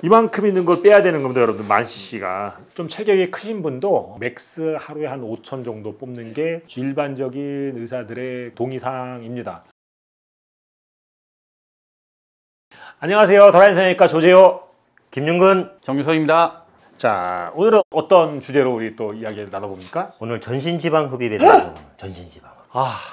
이만큼 있는 걸 빼야 되는 겁니다, 여러분들. 만 cc가. 좀 체격이 크신 분도 맥스 하루에 한 5,000 정도 뽑는 게 일반적인 의사들의 동의사항입니다. 안녕하세요. 더라인성형외과 조재호, 김윤근, 정유성입니다. 자, 오늘은 어떤 주제로 우리 또 이야기를 나눠봅니까? 오늘 전신지방흡입에 대해서. 전신지방흡입.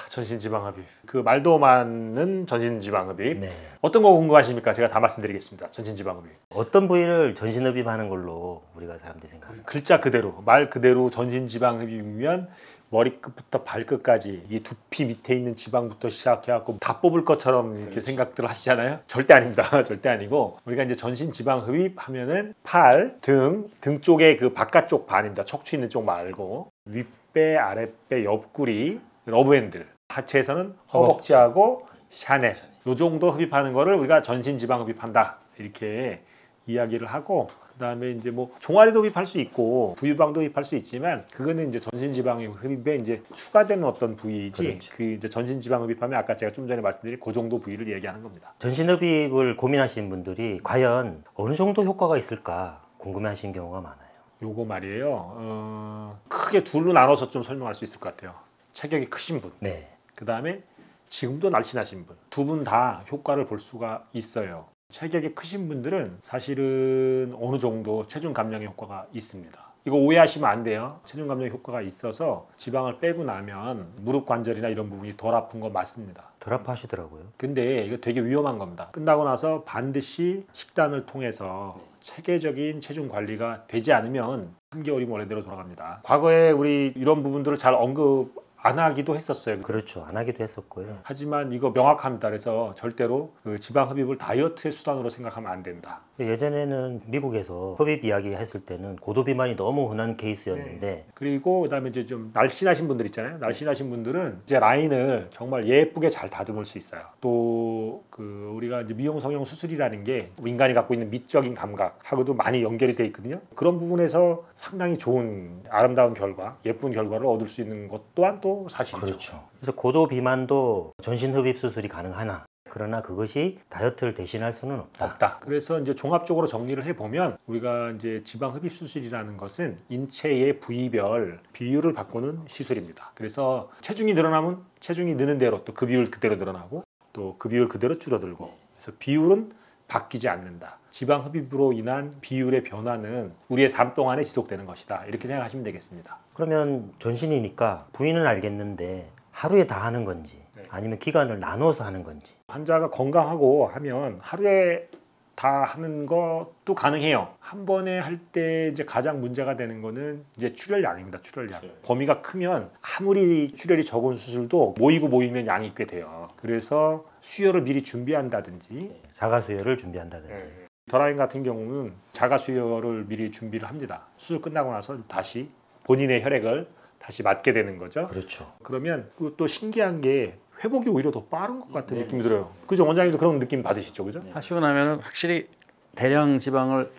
전신지방흡입. 그 말도 많은 전신지방흡입. 네. 어떤 거 궁금하십니까? 제가 다 말씀드리겠습니다. 전신지방흡입. 어떤 부위를 전신흡입하는 걸로 우리가 사람들이 생각합니다. 글자 그대로, 말 그대로 전신지방흡입이면 머리끝부터 발끝까지 이 두피 밑에 있는 지방부터 시작해갖고 다 뽑을 것처럼 이렇게 그렇죠. 생각들을 하시잖아요. 절대 아닙니다. 절대 아니고, 우리가 이제 전신지방흡입 하면은 팔, 등 쪽의 그 바깥쪽 반입니다. 척추 있는 쪽 말고 윗배, 아랫배, 옆구리, 러브핸들, 하체에서는 허벅지하고 샤넬, 요 정도 흡입하는 거를 우리가 전신지방흡입한다, 이렇게 이야기를 하고, 그다음에 이제 뭐 종아리도 흡입할 수 있고 부유방도 흡입할 수 있지만, 그거는 이제 전신지방 흡입에 이제 추가되는 어떤 부위이지. 그렇죠. 그 이제 전신지방 흡입하면 아까 제가 좀 전에 말씀드린 그 정도 부위를 얘기하는 겁니다. 전신흡입을 고민하시는 분들이 과연 어느 정도 효과가 있을까 궁금해하시는 경우가 많아요. 요거 말이에요. 크게 둘로 나눠서 좀 설명할 수 있을 것 같아요. 체격이 크신 분, 네. 그다음에 지금도 날씬하신 분, 두 분 다 효과를 볼 수가 있어요. 체격이 크신 분들은 사실은 어느 정도 체중 감량의 효과가 있습니다. 이거 오해하시면 안 돼요. 체중 감량 효과가 있어서 지방을 빼고 나면 무릎 관절이나 이런 부분이 덜 아픈 거 맞습니다. 덜 아파하시더라고요. 근데 이거 되게 위험한 겁니다. 끝나고 나서 반드시 식단을 통해서 체계적인 체중 관리가 되지 않으면 3개월이면 원래대로 돌아갑니다. 과거에 우리 이런 부분들을 잘 언급 안 하기도 했었어요. 그렇죠. 안 하기도 했었고요. 하지만 이거 명확합니다. 그래서 절대로 그 지방 흡입을 다이어트의 수단으로 생각하면 안 된다. 예전에는 미국에서 흡입 이야기 했을 때는 고도 비만이 너무 흔한 케이스였는데, 네. 그리고 그다음에 이제 좀 날씬하신 분들 있잖아요. 날씬하신 분들은 이제 라인을 정말 예쁘게 잘 다듬을 수 있어요. 또 그 우리가 이제 미용 성형 수술이라는 게 인간이 갖고 있는 미적인 감각하고도 많이 연결이 돼 있거든요. 그런 부분에서 상당히 좋은 아름다운 결과, 예쁜 결과를 얻을 수 있는 것 또한 또 사실이죠. 그렇죠. 그래서 고도 비만도 전신흡입 수술이 가능하나, 그러나 그것이 다이어트를 대신할 수는 없다. 그래서 이제 종합적으로 정리를 해보면, 우리가 이제 지방 흡입 수술이라는 것은 인체의 부위별 비율을 바꾸는 시술입니다. 그래서 체중이 늘어나면 체중이 느는 대로 또 그 비율 그대로 늘어나고, 또 그 비율 그대로 줄어들고, 그래서 비율은 바뀌지 않는다. 지방 흡입으로 인한 비율의 변화는 우리의 삶 동안에 지속되는 것이다. 이렇게 생각하시면 되겠습니다. 그러면 전신이니까 부위는 알겠는데 하루에 다 하는 건지, 아니면 기간을 나눠서 하는 건지. 환자가 건강하고 하면 하루에 다 하는 것도 가능해요. 한 번에 할 때 이제 가장 문제가 되는 거는 이제 출혈량입니다. 출혈량. 범위가 크면 아무리 출혈이 적은 수술도 모이면 양이 꽤 돼요. 그래서 수혈을 미리 준비한다든지, 자가수혈을 준비한다든지. 더라인 같은 경우는 자가수혈을 미리 준비를 합니다. 수술 끝나고 나서 다시 본인의 혈액을 다시 맞게 되는 거죠. 그렇죠. 그러면 또 신기한 게 회복이 오히려 더 빠른 것 같은 느낌이 들어요. 그죠? 원장님도 그런 느낌 받으시죠? 그죠? 하시고 나면 확실히 대량 지방을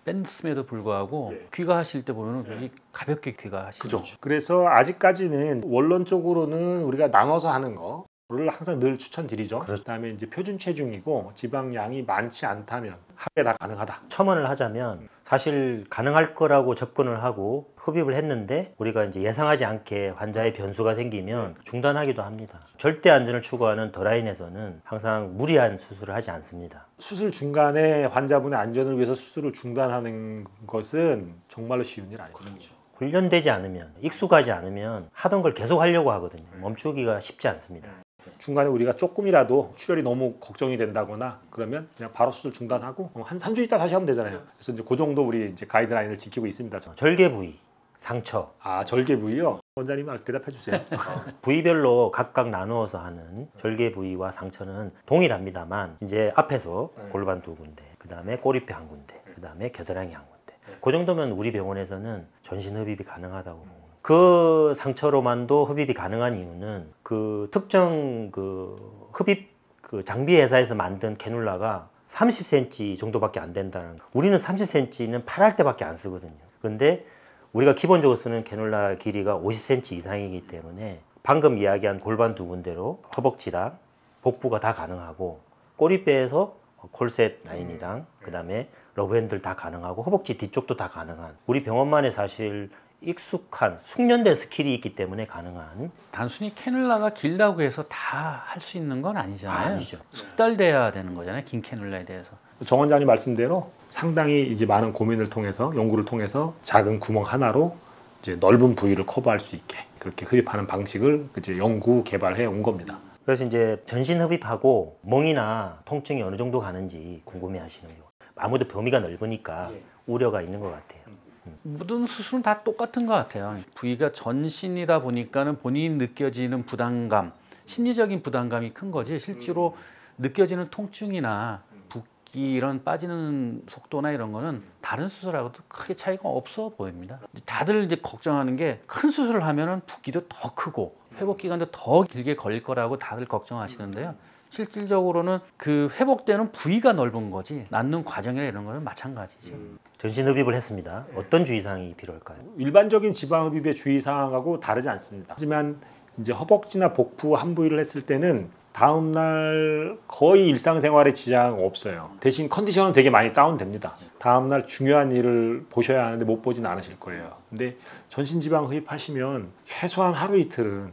뺐음에도 불구하고 귀가하실 때 보면 굉장히 가볍게 귀가하시죠. 그죠? 그래서 아직까지는 원론적으로는 우리가 나눠서 하는 거를 항상 늘 추천드리죠. 그렇죠. 그다음에 이제 표준 체중이고 지방량이 많지 않다면 하루에 다 가능하다. 첨언을 하자면 사실 가능할 거라고 접근을 하고 흡입을 했는데 우리가 이제 예상하지 않게 환자의 변수가 생기면 중단하기도 합니다. 절대 안전을 추구하는 더라인에서는 항상 무리한 수술을 하지 않습니다. 수술 중간에 환자분의 안전을 위해서 수술을 중단하는 것은 정말로 쉬운 일 아니에요. 그렇죠. 훈련되지 않으면, 익숙하지 않으면 하던 걸 계속 하려고 하거든요. 멈추기가 쉽지 않습니다. 중간에 우리가 조금이라도 출혈이 너무 걱정이 된다거나 그러면 그냥 바로 수술 중단하고 한 3주 있다 다시 하면 되잖아요. 그래서 이제 그 정도 우리 이제 가이드라인을 지키고 있습니다. 절개 부위, 상처. 절개 부위요? 원장님 대답해 주세요. 부위별로 각각 나누어서 하는 절개 부위와 상처는 동일합니다만, 이제 앞에서 골반 2군데, 그 다음에 꼬리뼈 1군데, 그 다음에 겨드랑이 1군데. 그 정도면 우리 병원에서는 전신 흡입이 가능하다고 봅니다. 그 상처로만도 흡입이 가능한 이유는 그 특정 그 흡입 그 장비 회사에서 만든 캐놀라가 30cm 정도밖에 안 된다는. 우리는 30cm는 팔할 때밖에 안 쓰거든요. 근데 우리가 기본적으로 쓰는 캐놀라 길이가 50cm 이상이기 때문에 방금 이야기한 골반 2군데로 허벅지랑 복부가 다 가능하고, 꼬리뼈에서 콜셋 라인이랑 그 다음에 러브핸들 다 가능하고 허벅지 뒤쪽도 다 가능한 우리 병원만의 사실 익숙한 숙련된 스킬이 있기 때문에 가능한. 단순히 캐놀라가 길다고 해서 다 할 수 있는 건 아니잖아요. 아니죠. 숙달돼야 되는 거잖아요. 긴 캐놀라에 대해서. 정 원장님 말씀대로 상당히 이제 많은 고민을 통해서 연구를 통해서 작은 구멍 하나로 이제 넓은 부위를 커버할 수 있게 그렇게 흡입하는 방식을 이제 연구 개발해 온 겁니다. 그래서 이제 전신 흡입하고 멍이나 통증이 어느 정도 가는지 궁금해하시는 경우 아무래도 범위가 넓으니까 우려가 있는 것 같아요. 모든 수술은 다 똑같은 것 같아요. 부위가 전신이다 보니까는 본인이 느껴지는 부담감, 심리적인 부담감이 큰 거지 실제로 느껴지는 통증이나 붓기 이런 빠지는 속도나 이런 거는 다른 수술하고도 크게 차이가 없어 보입니다. 다들 이제 걱정하는 게 큰 수술을 하면은 붓기도 더 크고 회복 기간도 더 길게 걸릴 거라고 다들 걱정하시는데요. 실질적으로는 그 회복되는 부위가 넓은 거지 낫는 과정이나 이런 거는 마찬가지죠. 전신 흡입을 했습니다. 어떤 주의사항이 필요할까요? 일반적인 지방 흡입의 주의사항하고 다르지 않습니다. 하지만 이제 허벅지나 복부 한 부위를 했을 때는 다음 날 거의 일상생활에 지장 없어요. 대신 컨디션은 되게 많이 다운됩니다. 다음 날 중요한 일을 보셔야 하는데 못 보진 않으실 거예요. 근데 전신 지방 흡입하시면 최소한 하루 이틀은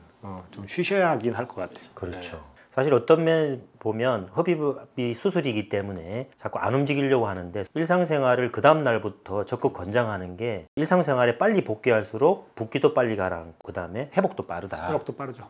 좀 쉬셔야 하긴 할 것 같아요. 그렇죠. 사실 어떤 면 보면 흡입이 수술이기 때문에 자꾸 안 움직이려고 하는데 일상생활을 그 다음 날부터 적극 권장하는 게 일상생활에 빨리 복귀할수록 붓기도 빨리 가라앉고 그 다음에 회복도 빠르다. 회복도 빠르죠.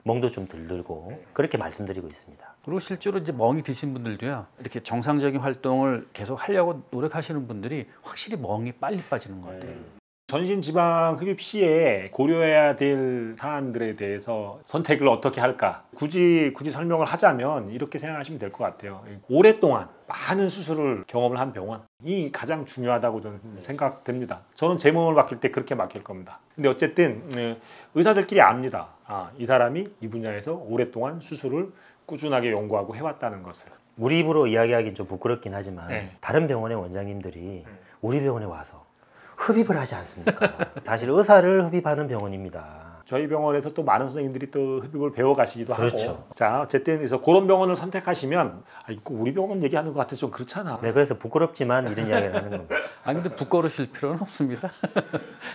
멍도 좀 덜 들고 그렇게 말씀드리고 있습니다. 그리고 실제로 이제 멍이 드신 분들도요. 이렇게 정상적인 활동을 계속 하려고 노력하시는 분들이 확실히 멍이 빨리 빠지는 것 같아요. 전신 지방 흡입 시에 고려해야 될 사안들에 대해서 선택을 어떻게 할까? 굳이 설명을 하자면 이렇게 생각하시면 될 것 같아요. 오랫동안 많은 수술을 경험을 한 병원이 가장 중요하다고 저는 생각됩니다. 저는 제 몸을 맡길 때 그렇게 맡길 겁니다. 근데 어쨌든 의사들끼리 압니다. 이 사람이 이 분야에서 오랫동안 수술을 꾸준하게 연구하고 해왔다는 것을. 우리 입으로 이야기하기는 좀 부끄럽긴 하지만 다른 병원의 원장님들이 우리 병원에 와서 흡입을 하지 않습니까? 사실 의사를 흡입하는 병원입니다. 저희 병원에서 또 많은 선생님들이 또 흡입을 배워가시기도 그렇죠. 하고. 자, 어쨌든 그래서 그런 병원을 선택하시면 우리 병원 얘기하는 것 같아서 좀 그렇잖아. 네, 그래서 부끄럽지만 이런 이야기를 하는 겁니다. 아니 근데 부끄러우실 필요는 없습니다.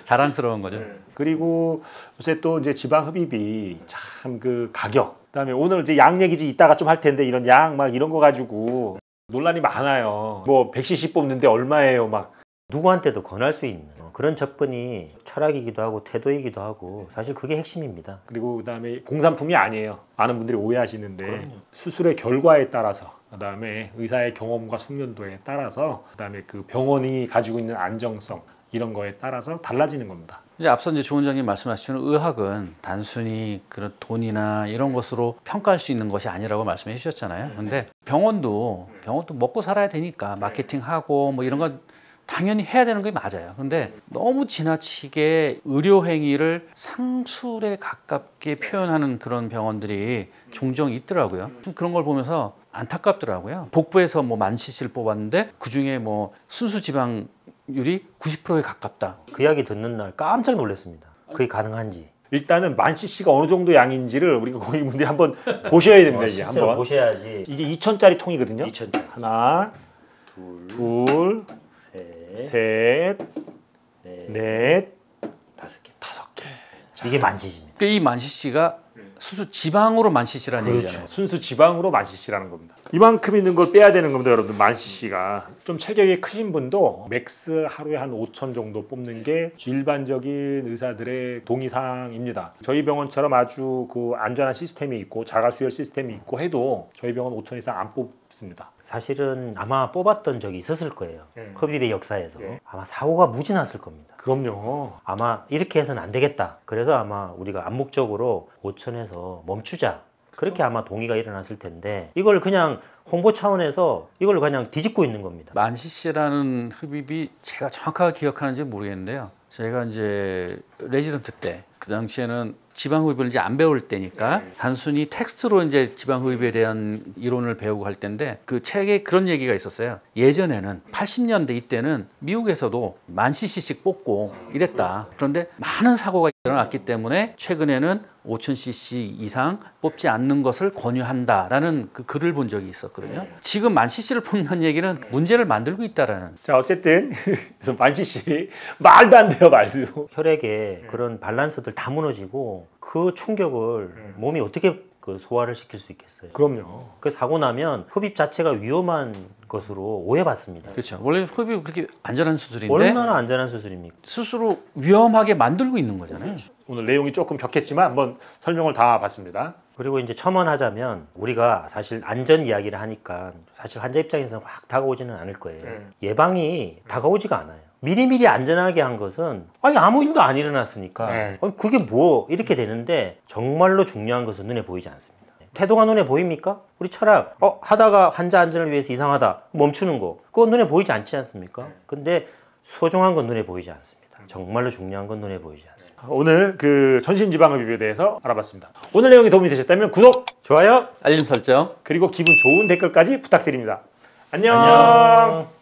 자랑스러운 거죠. 그리고 요새 또 이제 지방 흡입이 참 그 가격. 그다음에 오늘 이제 양 얘기지 이따가 좀 할 텐데 이런 양 막 이런 거 가지고 논란이 많아요. 뭐 100cc 뽑는데 얼마예요, 막. 누구한테도 권할 수 있는 그런 접근이 철학이기도 하고 태도이기도 하고 사실 그게 핵심입니다. 그리고 그다음에 공산품이 아니에요. 많은 분들이 오해하시는데 수술의 결과에 따라서 그다음에 의사의 경험과 숙련도에 따라서 그다음에 그 병원이 가지고 있는 안정성 이런 거에 따라서 달라지는 겁니다. 이제 앞서 이제 조 원장님 말씀하신 의학은 단순히 그런 돈이나 이런 것으로 평가할 수 있는 것이 아니라고 말씀해 주셨잖아요. 근데 병원도 먹고 살아야 되니까 마케팅하고 뭐 이런 건 당연히 해야 되는 게 맞아요. 근데 너무 지나치게 의료 행위를 상술에 가깝게 표현하는 그런 병원들이 종종 있더라고요. 좀 그런 걸 보면서 안타깝더라고요. 복부에서 뭐 10,000cc를 뽑았는데 그 중에 뭐 순수 지방률이 90%에 가깝다. 그 이야기 듣는 날 깜짝 놀랐습니다. 그게 가능한지. 일단은 10,000cc가 어느 정도 양인지를 우리가 고객분들이 한번 보셔야 됩니다. 이제 실제로 한번 보셔야지. 이게 2,000짜리 통이거든요. 2,000짜리. 하나, 둘, 셋, 넷, 다섯 개. 이게 만지십니다. 이 10,000cc가 수수 지방으로 10,000cc라는 얘기잖아요. 순수 지방으로 10,000cc라는 겁니다. 이만큼 있는 걸 빼야 되는 겁니다, 여러분들. 10,000cc가 좀 체격이 크신 분도 맥스 하루에 한 5,000 정도 뽑는 게 일반적인 의사들의 동의사항입니다. 저희 병원처럼 아주 그 안전한 시스템이 있고 자가수혈 시스템이 있고 해도 저희 병원 5,000 이상 안 뽑습니다. 사실은 아마 뽑았던 적이 있었을 거예요. 흡입의 역사에서 아마 사고가 무지 났을 겁니다. 그럼요. 아마 이렇게 해서는 안 되겠다. 그래서 아마 우리가 암묵적으로 5,000에서 멈추자. 그렇게 아마 동의가 일어났을 텐데 이걸 그냥 홍보 차원에서 이걸 그냥 뒤집고 있는 겁니다. 10,000cc라는 흡입이 제가 정확하게 기억하는지 모르겠는데요. 제가 이제 레지던트 때 그 당시에는 지방흡입을 이제 안 배울 때니까 단순히 텍스트로 이제 지방흡입에 대한 이론을 배우고 할 때인데 그 책에 그런 얘기가 있었어요. 예전에는 80년대 이때는 미국에서도 10,000cc씩 뽑고 이랬다. 그런데 많은 사고가 일어났기 때문에 최근에는 5,000cc 이상 뽑지 않는 것을 권유한다라는 그 글을 본 적이 있었거든요. 지금 10,000cc를 뽑는 얘기는 문제를 만들고 있다라는. 자, 어쨌든 그래서 만CC 말도 안 돼요, 말도. 혈액의 그런 밸런스들 다 무너지고 그 충격을 몸이 어떻게 그 소화를 시킬 수 있겠어요? 그럼요. 그 사고 나면 흡입 자체가 위험한 것으로 오해받습니다. 그렇죠. 원래 흡입이 그렇게 안전한 수술인데 얼마나 안전한 수술입니까? 스스로 위험하게 만들고 있는 거잖아요. 오늘 내용이 조금 격했지만 한번 설명을 다 봤습니다. 그리고 이제 첨언하자면 우리가 사실 안전 이야기를 하니까 사실 환자 입장에서는 확 다가오지는 않을 거예요. 예방이 다가오지가 않아요. 미리미리 안전하게 한 것은 아니 아무 일도 안 일어났으니까 네. 아니, 그게 뭐 이렇게 되는데 정말로 중요한 것은 눈에 보이지 않습니다. 태도가 눈에 보입니까? 우리 철학 하다가 환자 안전을 위해서 이상하다 멈추는 거 그건 눈에 보이지 않지 않습니까? 근데 소중한 건 눈에 보이지 않습니다. 정말로 중요한 건 눈에 보이지 않습니다. 오늘 그 전신지방흡입에 대해서 알아봤습니다. 오늘 내용이 도움이 되셨다면 구독, 좋아요. 알림 설정. 그리고 기분 좋은 댓글까지 부탁드립니다. 안녕. 안녕.